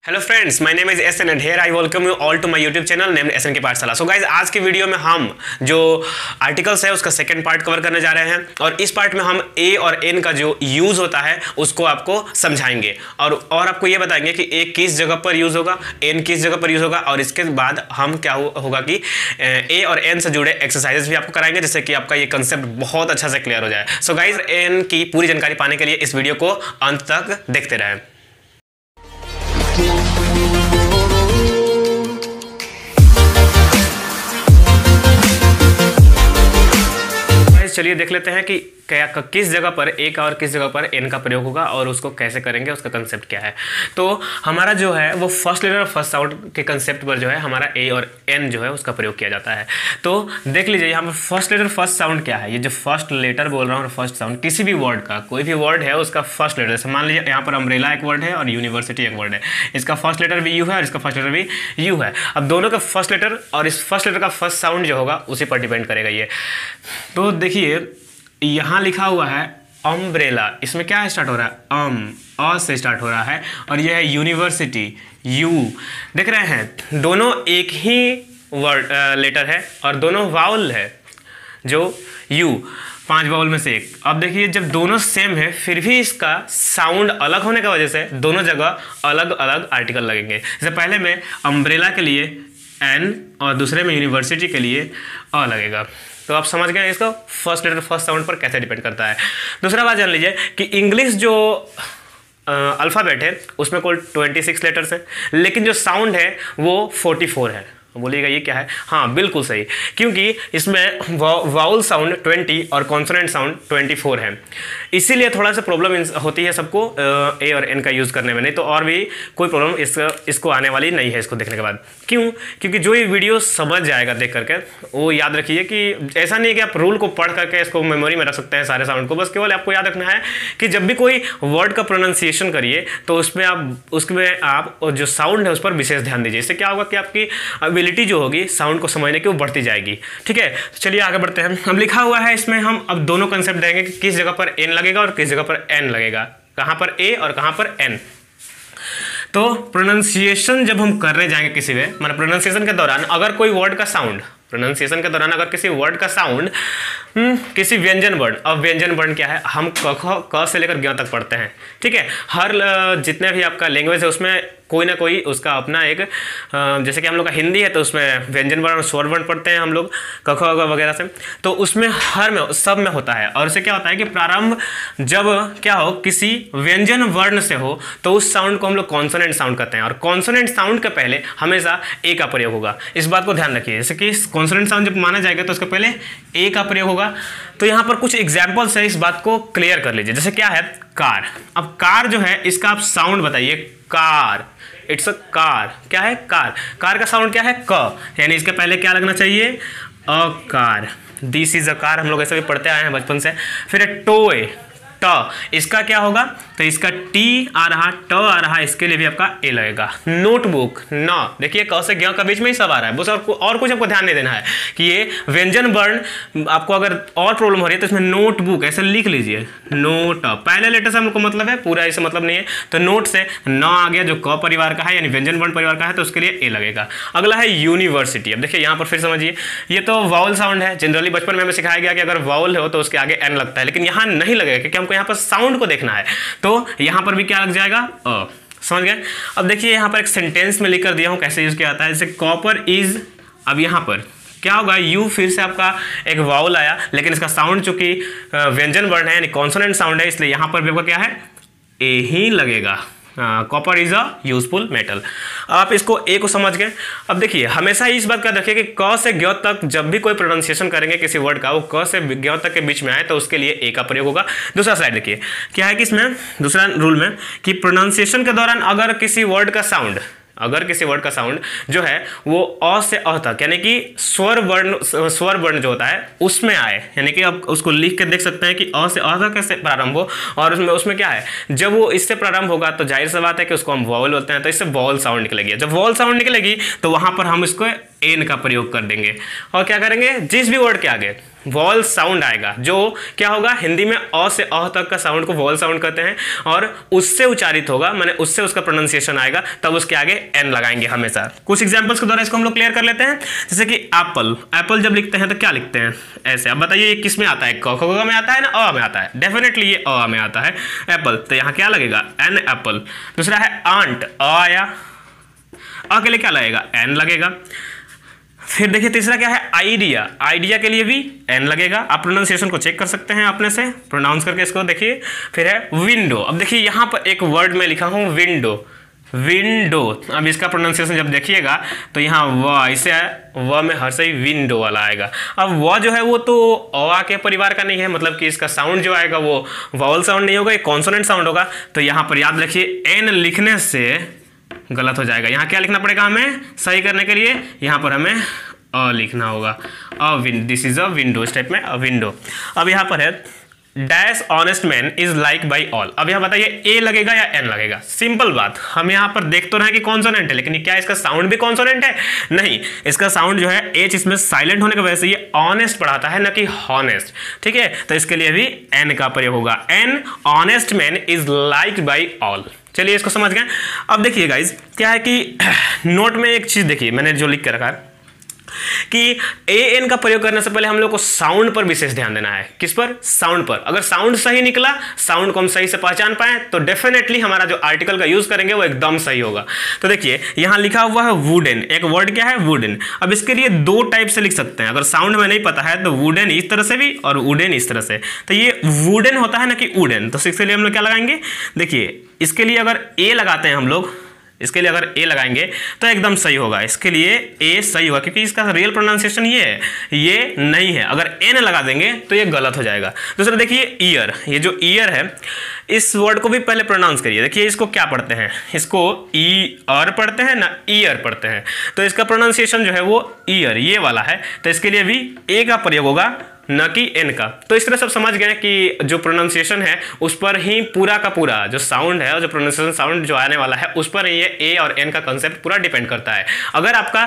Hello friends, my name is SN and here I welcome you all to my YouTube channel named SN की पाठशाला। So guys, आज की video में हम जो आर्टिकल्स है उसका सेकंड पार्ट कवर करने जा रहे हैं और इस पार्ट में हम ए और एन का जो यूज होता है उसको आपको समझाएंगे और आपको ये बताएंगे कि ए किस जगह पर यूज होगा, एन किस जगह पर यूज होगा और इसके बाद हम क्या होगा कि ए और एन से जुड़े एक्सरसाइजेस भी आपको कराएंगे जिससे कि आपका ये कंसेप्ट बहुत अच्छा से क्लियर हो जाए। सो गाइज, एन की पूरी जानकारी पाने के लिए इस वीडियो को अंत तक देखते रहें। चलिए देख लेते हैं कि क्या किस जगह पर ए का और किस जगह पर एन का प्रयोग होगा और उसको कैसे करेंगे, उसका कंसेप्ट क्या है। तो हमारा जो है वो फर्स्ट लेटर और फर्स्ट साउंड के कंसेप्ट पर जो है हमारा ए और एन जो है उसका प्रयोग किया जाता है। तो देख लीजिए यहाँ पर फर्स्ट लेटर फर्स्ट साउंड क्या है। ये जो फर्स्ट लेटर बोल रहा हूँ और फर्स्ट साउंड किसी भी वर्ड का, कोई भी वर्ड है उसका फर्स्ट लेटर। जैसे मान लीजिए यहाँ पर अम्ब्रेला एक वर्ड है और यूनिवर्सिटी एक वर्ड है, इसका फर्स्ट लेटर भी यू है और इसका फर्स्ट लेटर भी यू है। अब दोनों का फर्स्ट लेटर और इस फर्स्ट लेटर का फर्स्ट साउंड जो होगा उसी पर डिपेंड करेगा ये। तो देखिए यहाँ लिखा हुआ है अम्ब्रेला, इसमें क्या स्टार्ट हो रहा है, अ से स्टार्ट हो रहा है और यह है यूनिवर्सिटी, यू। देख रहे हैं दोनों एक ही वर्ड लेटर है और दोनों वाउल है, जो यू 5 वाउल में से एक। अब देखिए जब दोनों सेम है फिर भी इसका साउंड अलग होने की वजह से दोनों जगह अलग अलग आर्टिकल लगेंगे। जैसे पहले में अम्ब्रेला के लिए एन और दूसरे में यूनिवर्सिटी के लिए अ लगेगा। तो आप समझ गए इसका फर्स्ट लेटर फर्स्ट साउंड पर कैसे डिपेंड करता है। दूसरा बात जान लीजिए कि इंग्लिश जो अल्फ़ाबेट है उसमें कुल 26 लेटर्स है, लेकिन जो साउंड है वो 44 है। बोलिएगा ये क्या है? हाँ बिल्कुल सही, क्योंकि इसमें वाउल साउंड 20 और कॉन्सोनेंट साउंड 24 है। इसीलिए थोड़ा सा प्रॉब्लम होती है सबको ए और एन का यूज़ करने में, नहीं तो और भी कोई प्रॉब्लम इसको आने वाली नहीं है इसको देखने के बाद। क्यों? क्योंकि जो ये वीडियो समझ जाएगा देख करके वो याद रखिए कि ऐसा नहीं है कि आप रूल को पढ़ करके इसको मेमोरी में रख सकते हैं सारे साउंड को। बस केवल आपको याद रखना है कि जब भी कोई वर्ड का प्रोनाउंसिएशन करिए तो उसमें आप जो साउंड है उस पर विशेष ध्यान दीजिए। इससे क्या होगा कि आपकी एबिलिटी जो होगी साउंड को समझने की वो बढ़ती जाएगी। ठीक है, तो चलिए आगे बढ़ते हैं। अब लिखा हुआ है इसमें हम अब दोनों कंसेप्ट देंगे कि किस जगह पर एन लगेगा और किस जगह पर एन लगेगा, कहां पर ए और कहां पर एन। तो प्रोनाउंसिएशन जब हम करने जाएंगे किसी में, मतलब प्रोनाउंसिएशन के दौरान अगर कोई वर्ड का साउंड, प्रोनाउंसिएशन के दौरान अगर किसी वर्ड का साउंड किसी व्यंजन वर्ण, अब व्यंजन वर्ण क्या है, हम क से लेकर ज्ञ तक पढ़ते हैं। ठीक है, हर जितने भी आपका लैंग्वेज है उसमें कोई ना कोई उसका अपना एक, जैसे कि हम लोग का हिंदी है तो उसमें व्यंजन वर्ण और स्वर वर्ण पढ़ते हैं हम लोग क ख वगैरह से, तो उसमें हर में सब में होता है। और उससे क्या होता है कि प्रारंभ जब क्या हो किसी व्यंजन वर्ण से हो तो उस साउंड को हम लोग कॉन्सोनेंट साउंड कहते हैं और कॉन्सोनेंट साउंड के पहले हमेशा ए का प्रयोग होगा। इस बात को ध्यान रखिए। जैसे कि कॉन्सोनेंट साउंड जब माना जाएगा तो उसके पहले ए का प्रयोग होगा। तो यहाँ पर कुछ एग्जाम्पल्स है, इस बात को क्लियर कर लीजिए। जैसे क्या है कार। अब कार जो है इसका आप साउंड बताइए, कार, इट्स अ कार। क्या है? कार। कार का साउंड क्या है? क, यानी इसके पहले क्या लगना चाहिए? A car. This is a car, हम लोग ऐसे भी पढ़ते आए हैं बचपन से। फिर टोय, ट, इसका क्या होगा? तो इसका टी आ रहा, ट आ रहा, इसके लिए भी आपका ए लगेगा। नोटबुक, न, देखिए क से ज्ञ का बीच में ही सब आ रहा है। बस और कुछ आपको ध्यान नहीं देना है कि ये व्यंजन वर्ण आपको अगर और प्रॉब्लम हो रही है तो इसमें नोटबुक ऐसे लिख लीजिए। नोट, पहले लेटर से हमको मतलब है, पूरा ऐसे मतलब नहीं है। तो नोट से न आ गया जो क परिवार का है यानी व्यंजन वर्ण परिवार का है, तो उसके लिए ए लगेगा। अगला है यूनिवर्सिटी। अब देखिए यहाँ पर फिर समझिए, ये तो वाउल साउंड है। जनरली बचपन में हमें सिखाया गया कि अगर वाउल हो तो उसके आगे एन लगता है, लेकिन यहाँ नहीं लगेगा क्योंकि हमको यहाँ पर साउंड को देखना है। तो यहाँ पर भी क्या लग जाएगा? अ। समझ गए? अब देखिए यहाँ पर एक सेंटेंस में लिख कर दिया हूँ कैसे यूज किया जाता है। जैसे कॉपर इज, अब यहाँ पर क्या होगा? यू फिर से आपका एक वाउल आया, लेकिन इसका साउंड चूंकि व्यंजन वर्ण है यानी कॉन्सोनेंट साउंड है, इसलिए यहाँ पर भी आपका क्या है? ए ही लगेगा। Copper is a useful metal. आप इसको ए को समझ गए। अब देखिए हमेशा इस बात का रखिए कि क से ज्ञ तक जब भी कोई प्रोनाउंसिएशन करेंगे किसी वर्ड का, वो क से ज्ञ तक के बीच में आए तो उसके लिए ए का प्रयोग होगा। दूसरा स्लाइड देखिए क्या है कि इसमें दूसरा रूल में कि प्रोनाउंसिएशन के दौरान अगर किसी वर्ड का साउंड जो है वो अ से अ तक यानी कि स्वर वर्ण जो होता है उसमें आए, यानी कि आप उसको लिख के देख सकते हैं कि अ से अ तक कैसे प्रारंभ हो, और उसमें क्या है, जब वो इससे प्रारंभ होगा तो जाहिर सी बात है कि उसको हम वॉवल बोलते हैं, तो इससे वॉवल साउंड निकलेगी। जब वॉवल साउंड निकलेगी तो वहां पर हम इसको एन का प्रयोग कर देंगे और क्या करेंगे, जिस भी वर्ड के आगे वॉल साउंड आएगा, जो क्या होगा, हिंदी में अ से अ तक का साउंड को वॉल साउंड कहते हैं, और उससे उच्चारित होगा, माने उससे उसका प्रोनाउंसिएशन आएगा, तब उसके आगे एन लगाएंगे हमेशा। कुछ एग्जांपल्स के द्वारा इसको हम लोग क्लियर कर लेते हैं। जैसे कि एप्पल, एप्पल जब लिखते हैं तो क्या लिखते हैं, ऐसे। अब बताइए ये किस में आता है, क ख में आता है ना अ में आता है, डेफिनेटली ये अ में आता है एप्पल, तो यहाँ क्या लगेगा, एन एप्पल। दूसरा है आंट, अ आया, अ के लिए क्या लगेगा, एन लगेगा। फिर देखिए तीसरा क्या है, आइडिया, आइडिया के लिए भी एन लगेगा। आप प्रोनाउंसिएशन को चेक कर सकते हैं अपने से प्रोनाउंस करके इसको देखिए। फिर है विंडो, अब देखिए यहाँ पर एक वर्ड में लिखा हूँ विंडो, विंडो, अब इसका प्रोनाउंसिएशन जब देखिएगा तो यहाँ व इसे व में हर से ही विंडो वाला आएगा। अब व जो है वो तो अ के परिवार का नहीं है, मतलब कि इसका साउंड जो आएगा वो वावल साउंड नहीं होगा, ये कॉन्सोनेंट साउंड होगा। तो यहाँ पर याद रखिए एन लिखने से गलत हो जाएगा, यहाँ क्या लिखना पड़ेगा हमें सही करने के लिए, यहाँ पर हमें अ लिखना होगा, a this is a window, इस टाइप में अ विंडो। अब यहाँ पर है dash honest man is like by all. अब यहाँ बताइए ए लगेगा या एन लगेगा, सिंपल बात, हम यहाँ पर देख तो रहे हैं कि कॉन्सोनेंट है, लेकिन क्या इसका साउंड भी कॉन्सोनेंट है, नहीं, इसका साउंड जो है एच इसमें साइलेंट होने की वजह से ये ऑनेस्ट पढ़ाता है, न कि हॉनेस्ट, ठीक है। तो इसके लिए भी एन का प्रयोग होगा, an honest man is like by all. चलिए इसको समझ गए। अब देखिए गाइज क्या है कि नोट में एक चीज देखिए मैंने जो लिख के रखा है कि ए एन का प्रयोग करने से पहले हम लोग को साउंड पर विशेष ध्यान देना है। किस पर, साउंड पर। अगर साउंड सही निकला, साउंड को हम सही से पहचान पाए, तो डेफिनेटली हमारा जो आर्टिकल का यूज करेंगे वो एकदम सही होगा। तो देखिए यहां लिखा हुआ है वुडन, एक वर्ड क्या है वुडन। अब इसके लिए दो टाइप से लिख सकते हैं, अगर साउंड में नहीं पता है तो वुडन इस तरह से भी और वुडन इस तरह से। तो ये वुडन होता है ना कि वुडन, तो इसके लिए हम लोग क्या लगाएंगे, देखिए इसके लिए अगर ए लगाते हैं हम लोग, इसके लिए अगर ए लगाएंगे तो एकदम सही होगा, इसके लिए ए सही होगा क्योंकि इसका रियल प्रोनाउंसिएशन ये है, ये नहीं है। अगर एन लगा देंगे तो ये गलत हो जाएगा। दूसरा देखिए ईयर, ये जो ईयर है इस वर्ड को भी पहले प्रोनाउंस करिए। देखिए इसको क्या पढ़ते हैं, इसको ई आर पढ़ते हैं ना ईयर पढ़ते हैं, तो इसका प्रोनाउंसिएशन जो है वो ईयर ये वाला है, तो इसके लिए भी ए का प्रयोग होगा न कि एन का। तो इस तरह सब समझ गए कि जो प्रोनाउंसिएशन है उस पर ही पूरा का पूरा जो साउंड है और जो प्रोनाउंसिएशन साउंड जो आने वाला है उस पर ही ये ए और एन का कंसेप्ट पूरा डिपेंड करता है। अगर आपका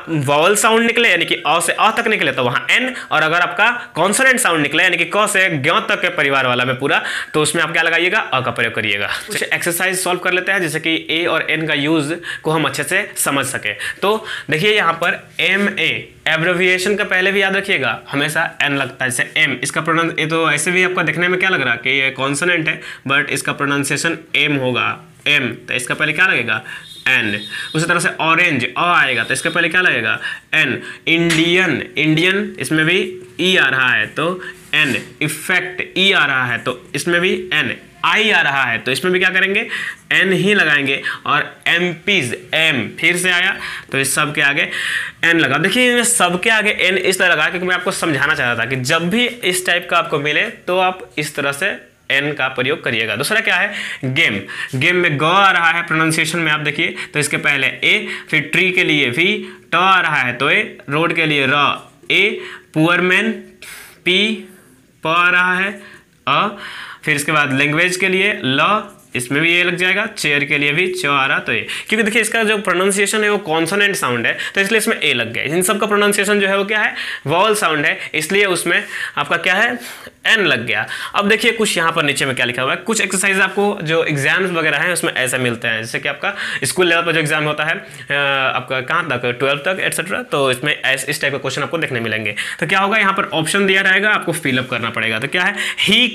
वॉवल साउंड निकले यानी कि अ से अ तक निकले तो वहाँ एन, और अगर आपका कॉन्सोनेंट साउंड निकले यानी कि क से ज्ञ तक के परिवार वाला में पूरा, तो उसमें आप क्या लगाइएगा, अ का प्रयोग करिएगा। कुछ एक्सरसाइज सॉल्व कर लेते हैं जिससे कि ए और एन का यूज को हम अच्छे से समझ सके। तो देखिए यहाँ पर एम ए एब्रिविएशन का पहले भी याद रखिएगा हमेशा एन लगता है, जैसे एम, इसका प्रोनाउंस ये तो ऐसे भी आपका देखने में क्या लग रहा है कि ये कॉन्सोनेंट है, बट इसका प्रोनाउंसिएशन एम होगा, एम, तो इसका पहले क्या लगेगा, एन। उसी तरह से ऑरेंज अ आएगा तो इसके पहले क्या लगेगा, एन। इंडियन, इंडियन इसमें भी ई आ रहा है तो एन। इफेक्ट ई आ रहा है तो इसमें भी एन। आई आ रहा है तो इसमें भी क्या करेंगे, एन ही लगाएंगे। और एमपीज, एम फिर से आया तो इस सब के आगे एन लगा। देखिए सबके आगे एन इसलिए लगा क्योंकि मैं आपको समझाना चाह रहा था कि जब भी इस टाइप का आपको मिले तो आप इस तरह से एन का प्रयोग करिएगा। दूसरा क्या है, गेम, गेम में ग आ रहा है प्रोनाउंसिएशन में आप देखिए तो इसके पहले ए, फिर ट्री के लिए भी ट आ रहा है तो ए, रोड के लिए र ए, पुअर मैन पी, प आ रहा है अ, फिर इसके बाद लैंग्वेज के लिए ल, इसमें भी ये लग जाएगा, चेयर के लिए भी च आ रहा तो ए, क्योंकि देखिए इसका जो प्रोनाउंसिएशन है वो कॉन्सोनेंट साउंड है तो इसलिए इसमें ए लग गया। इन सब का प्रोनाउंसिएशन जो है वो क्या है, वॉवल साउंड है, इसलिए उसमें आपका क्या है, एन लग गया। अब देखिए कुछ यहाँ पर नीचे में क्या लिखा हुआ है, कुछ एक्सरसाइज आपको जो एग्जाम्स वगैरह हैं उसमें ऐसे मिलते हैं, जैसे कि आपका स्कूल लेवल पर जो एग्जाम होता है आपका कहाँ तक, 12th तक एटसेट्रा, तो इसमें इस टाइप का क्वेश्चन आपको देखने मिलेंगे। तो क्या होगा, यहाँ पर ऑप्शन दिया रहेगा, आपको फिलअप करना पड़ेगा। तो क्या है, he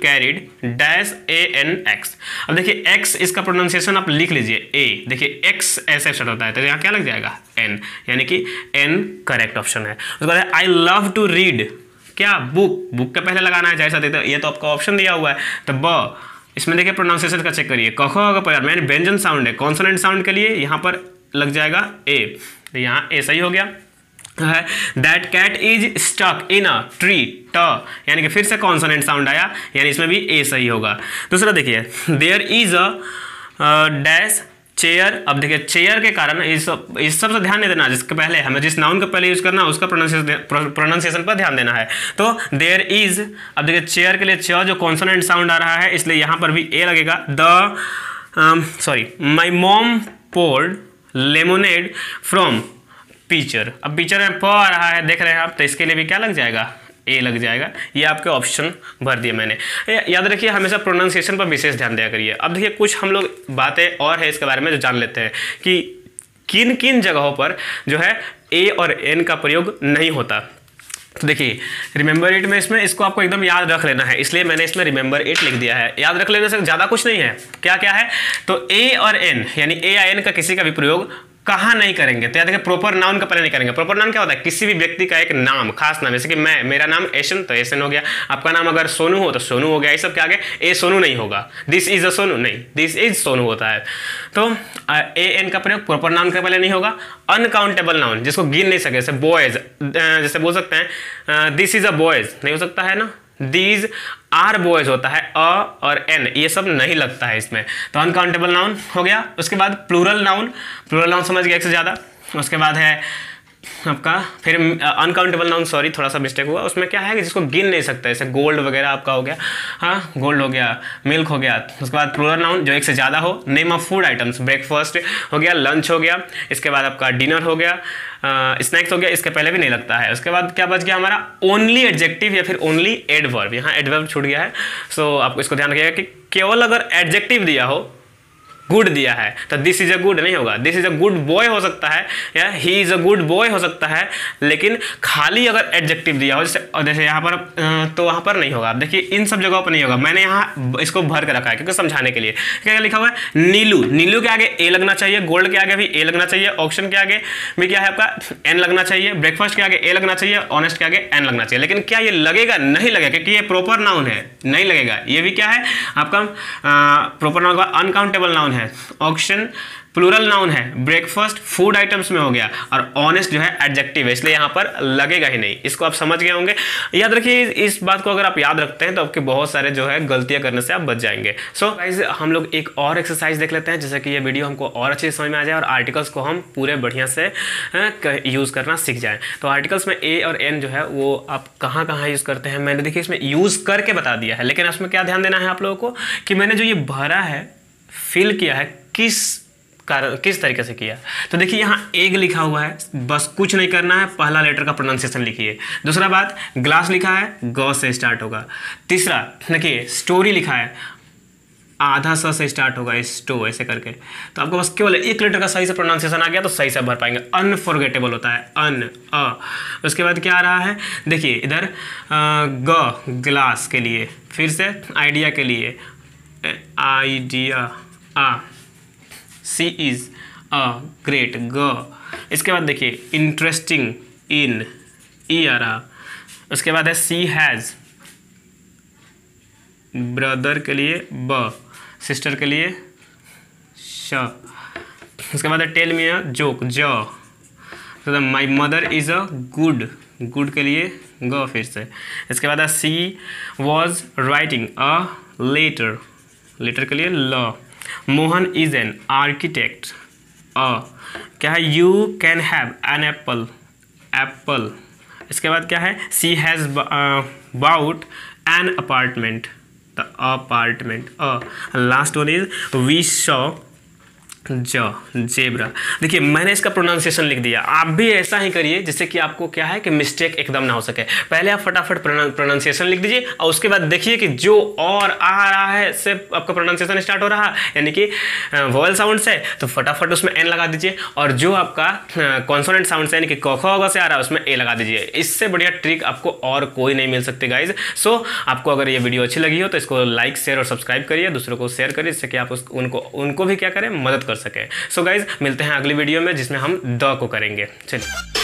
carried dash a an x. अब देखिए एक्स इसका प्रोनाउंसिएशन आप लिख लीजिए ए, देखिए एक्स ऐसे शब्द होता है तो यहाँ क्या लग जाएगा, एन, यानी कि एन करेक्ट ऑप्शन है। उसके बाद आई लव टू रीड, क्या, बुक, बुक के पहले लगाना है जैसा देते, ये तो आपका ऑप्शन दिया हुआ है। तो ब, इसमें देखिए प्रोनाउंसिएशन का चेक करिए, क ख का परिवार में व्यंजन साउंड है, कॉन्सोनेंट साउंड के लिए यहाँ पर लग जाएगा ए, तो यहाँ ए सही हो गया है। That cat is stuck in a tree, ट, यानी कि फिर से कॉन्सोनेंट साउंड आया, यानी इसमें भी ए सही होगा। दूसरा देखिए there is a dash chair. अब देखिए चेयर के कारण इस सब से ध्यान नहीं देना, जिसके पहले हमें जिस नाउन का पहले यूज करना है उसका प्रोनाउंसिएशन पर ध्यान देना है। तो देयर इज, अब देखिए चेयर के लिए च जो कॉन्सोनेंट साउंड आ रहा है इसलिए यहाँ पर भी ए लगेगा। The my mom poured lemonade from picture. अब पिक्चर में प आ रहा है, देख रहे हैं आप, तो इसके लिए भी क्या लग जाएगा, ए लग जाएगा। ये आपके ऑप्शन भर दिए मैंने। याद रखिए हमेशा प्रोनाउंसिएशन पर विशेष ध्यान दिया करिए। अब देखिए कुछ हम लोग बातें और है इसके बारे में जो जान लेते हैं कि किन किन जगहों पर जो है ए और एन का प्रयोग नहीं होता। तो देखिए रिमेंबर इट में इसमें इसको आपको एकदम याद रख लेना है, इसलिए मैंने इसमें रिमेंबर इट लिख दिया है। याद रख लेने से ज़्यादा कुछ नहीं है। क्या क्या है, तो ए और एन यानी ए या एन का किसी का भी प्रयोग कहाँ नहीं करेंगे। तो याद रखिए प्रॉपर नाउन का पहले नहीं करेंगे। प्रॉपर नाउन क्या होता है, किसी भी व्यक्ति का एक नाम, खास नाम, जैसे कि मेरा नाम एशन, तो एशन हो गया। आपका नाम अगर सोनू हो तो सोनू हो गया। ये सब क्या आगे, ए सोनू नहीं होगा, दिस इज अ सोनू नहीं, दिस इज सोनू होता है। तो ए एन का प्रयोग प्रॉपर नाउन के पहले नहीं होगा। अनकाउंटेबल नाउन जिसको गिन नहीं सके, जैसे बॉयज, जैसे बोल सकते हैं दिस इज अ बॉयज, नहीं हो सकता है ना, दीज आर बॉयज होता है, अ और एन, ये सब नहीं लगता है इसमें। तो अनकाउंटेबल नाउन हो गया। उसके बाद प्लूरल नाउन, प्लूरल नाउन समझ गया एक से ज़्यादा। उसके बाद है आपका फिर अनकाउंटेबल नाउन, सॉरी थोड़ा सा मिस्टेक हुआ, उसमें क्या है कि जिसको गिन नहीं सकता, जैसे गोल्ड वगैरह आपका हो गया, हाँ गोल्ड हो गया, मिल्क हो गया। उसके बाद प्लूरल नाउन जो एक से ज़्यादा हो, name of food items, breakfast हो गया, लंच हो गया, इसके बाद आपका डिनर हो गया, स्नैक्स हो गया, इसके पहले भी नहीं लगता है। उसके बाद क्या बच गया हमारा, ओनली एडजेक्टिव या फिर ओनली एडवर्ब, यहाँ एडवर्ब छूट गया है। सो आपको इसको ध्यान रखिएगा कि केवल अगर एडजेक्टिव दिया हो, गुड दिया है, तो दिस इज अ गुड नहीं होगा, this is a good boy हो सकता है या he is a good boy हो सकता है। लेकिन खाली अगर एडजेक्टिव दिया हो जैसे यहाँ पर, तो वहाँ पर नहीं होगा। आप देखिए इन सब जगहों पर नहीं होगा। मैंने यहाँ इसको भर के रखा है क्योंकि समझाने के लिए। क्या लिखा हुआ है, नीलू, नीलू के आगे ए लगना चाहिए, गोल्ड के आगे भी ए लगना चाहिए, ऑक्शन के आगे भी क्या है आपका एन लगना चाहिए, ब्रेकफास्ट के आगे ए लगना चाहिए, ऑनेस्ट के आगे एन लगना चाहिए। लेकिन क्या ये लगेगा, नहीं लगेगा, क्योंकि ये प्रॉपर नाउन है, नहीं लगेगा। ये भी क्या है आपका प्रॉपर नाउन का अनकाउंटेबल नाउन है। ऑक्शन प्लूरल नाउन है, ब्रेकफास्ट फूड आइटम्स में हो गया, और ऑनेस्ट जो है एडजेक्टिव है, इसलिए यहाँ पर लगेगा ही नहीं। इसको आप समझ गए होंगे। याद रखिए इस बात को अगर आप याद रखते हैं तो आपके बहुत सारे जो है गलतियां करने से आप बच जाएंगे। सो गाइस हम लोग एक और एक्सरसाइज देख लेते हैं, जैसे कि ये वीडियो हमको और अच्छे से समझ में आ जाए और आर्टिकल्स को हम पूरे बढ़िया से यूज़ करना सीख जाएँ। तो आर्टिकल्स में ए और एन जो है वो आप कहाँ कहाँ यूज़ करते हैं, मैंने देखिए इसमें यूज़ करके बता दिया है। लेकिन उसमें क्या ध्यान देना है आप लोगों को कि मैंने जो ये भरा है, फिल किया है, किस तरीके से किया। तो देखिए यहाँ एग लिखा हुआ है, बस कुछ नहीं करना है, पहला लेटर का प्रोनाउंसिएशन लिखिए। दूसरा बात, ग्लास लिखा है, ग से स्टार्ट होगा। तीसरा देखिए स्टोरी लिखा है, आधा स से स्टार्ट होगा, स्टो ऐसे करके। तो आपको बस केवल एक लेटर का सही से प्रोनाउंसिएशन आ गया तो सही से भर पाएंगे। अनफॉरगेटेबल होता है, अन अ। उसके बाद क्या आ रहा है, देखिए इधर ग ग्लास के लिए, फिर से आइडिया के लिए idea, ah C is a great, ग। इसके बाद देखिए इंटरेस्टिंग, इन ई आ रहा। उसके बाद है सी हैज़, ब्रदर के लिए ब, सिस्टर के लिए श। उसके बाद है टेल मी अ जोक, ज। My mother is a good, good के लिए ग फिर से। इसके बाद है she was writing a letter, letter के लिए ल। मोहन इज एन आर्किटेक्ट, अ। क्या है, you can have an apple, apple. इसके बाद क्या है, she has bought an apartment, the apartment, अ। Last one is we saw zebra. देखिए मैंने इसका प्रोनाउंसिएशन लिख दिया, आप भी ऐसा ही करिए जिससे कि आपको क्या है कि मिस्टेक एकदम ना हो सके। पहले आप फटाफट प्रोनाउंसिएशन लिख दीजिए और उसके बाद देखिए कि जो और आ रहा है से आपका प्रोनाउंसिएशन स्टार्ट हो रहा है, यानी कि वॉवल साउंड से, तो फटाफट उसमें एन लगा दीजिए। और जो आपका कॉन्सोनेंट साउंड से यानी कि क ख से आ रहा है उसमें ए लगा दीजिए। इससे बढ़िया ट्रिक आपको और कोई नहीं मिल सकती गाइज। सो आपको अगर ये वीडियो अच्छी लगी हो तो इसको लाइक शेयर और सब्सक्राइब करिए, दूसरों को शेयर करिए, जिससे कि आप उनको भी क्या करें, मदद कर सके। सो गाइज मिलते हैं अगली वीडियो में जिसमें हम द को करेंगे। चलिए।